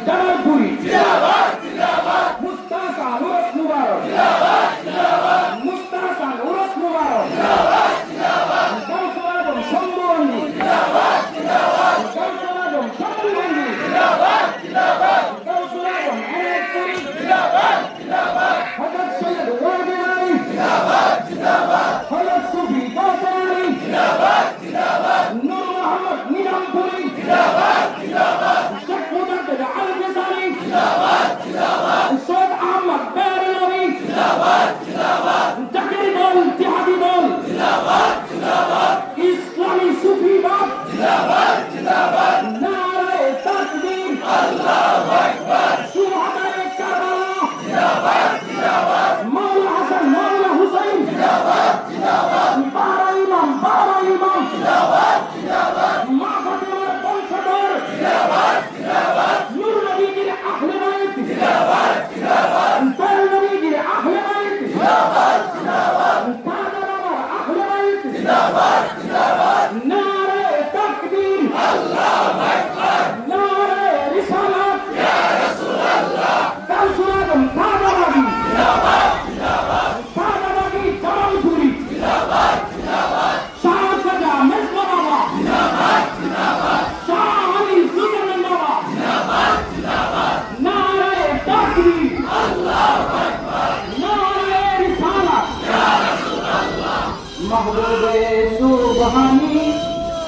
জামালপুরি জিন্দাবাদ জিন্দাবাদ মুস্তাফা উরস মুবারক জিন্দাবাদ জিন্দাবাদ মুস্তাফা উরস মুবারক জিন্দাবাদ জিন্দাবাদ কাউসার আজম সম্মানী জিন্দাবাদ জিন্দাবাদ কাউসার আজম সম্মানী জিন্দাবাদ জিন্দাবাদ কাউসার আজম এনায়তপুরি জিন্দাবাদ জিন্দাবাদ হযরত সৈয়দ ওয়ালি আলী জিন্দাবাদ জিন্দাবাদ হযরত সুফি কাউসার আলী জিন্দাবাদ জিন্দাবাদ নূর মোহাম্মদ নিজামপুরি জিন্দাবাদ জিন্দাবাদ শেখ মুজাদ্দিদ আল মিসানি জিন্দাবাদ জিন্দাবাদ সৈয়দ আহমদ বেরলভী জিন্দাবাদ জিন্দাবাদ জাকির দল জিহাদি দল জিন্দাবাদ জিন্দাবাদ ইসলামী সুফিবাদ জিন্দাবাদ জিন্দাবাদ নারায়ে তাকবীর আল্লাহু আকবার সুবহানায়ে কারবালা জিন্দাবাদ জিন্দাবাদ মাওলা হাসান মাওলা হুসাইন জিন্দাবাদ জিন্দাবাদ বারা ইমাম জিন্দাবাদ জিন্দাবাদ মা ফাতেমার বংশধর জিন্দাবাদ জিন্দাবাদ নূর নবীজির আহলে বাইত জিন্দাবাদ জিন্দাবাদ দয়াল নবীজির আহলে বাইত জিন্দাবাদ জিন্দাবাদ দাদা বাবার আহলে বাইত জিন্দাবাদ জিন্দাবাদ নারায়ে তাকবীর আল্লাহু আকবার নারায়ে রিসালাত ইয়া রাসূলুল্লাহ কাউসার আজম দাদাবাগি জিন্দাবাদ জিন্দাবাদ দাদাবাগি জামালপুরি জিন্দাবাদ জিন্দাবাদ শাহ সাজা মেজবা বাবা জিন্দাবাদ জিন্দাবাদ শাহ আলী সুলতান বাবা জিন্দাবাদ জিন্দাবাদ নারায়ে তাকবীর আল্লাহু আকবার নারায়ে রিসালাত ইয়া রাসূলুল্লাহ মাহবুবে সুবহানী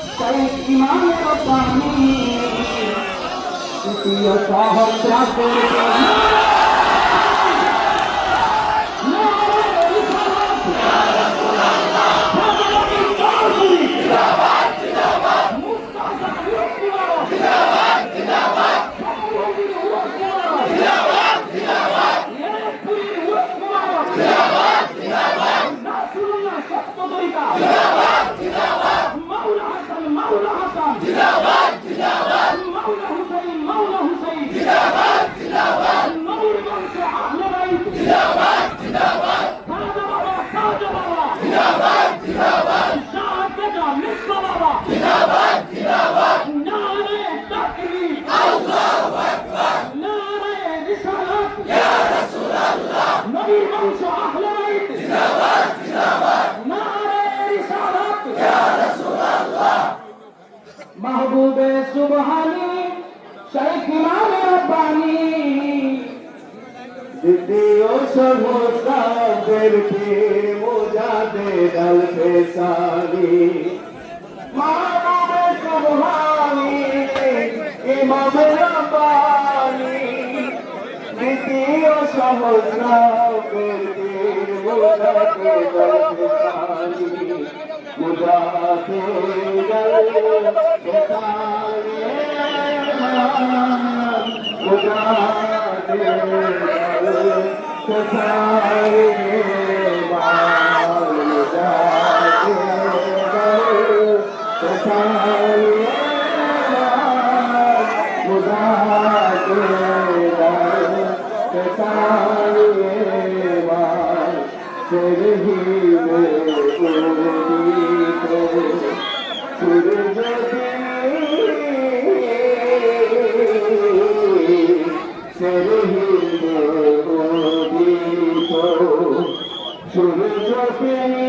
শাইখ ইমাম রব্বানী তৃতীয় সহস্রাব্দের महबूबे सुबहानी शाइख इमाम रब्बानी द्वितीय सहस्राब्দের পীর মুজাদ্দিদ আল ফেসানি महबूबे सुबहानी इमाम रब्बानी द्वितीय सहस्রাব্দের পীর মুজাদ্দিদ আল ফেসানি मुजाहिद সূর্য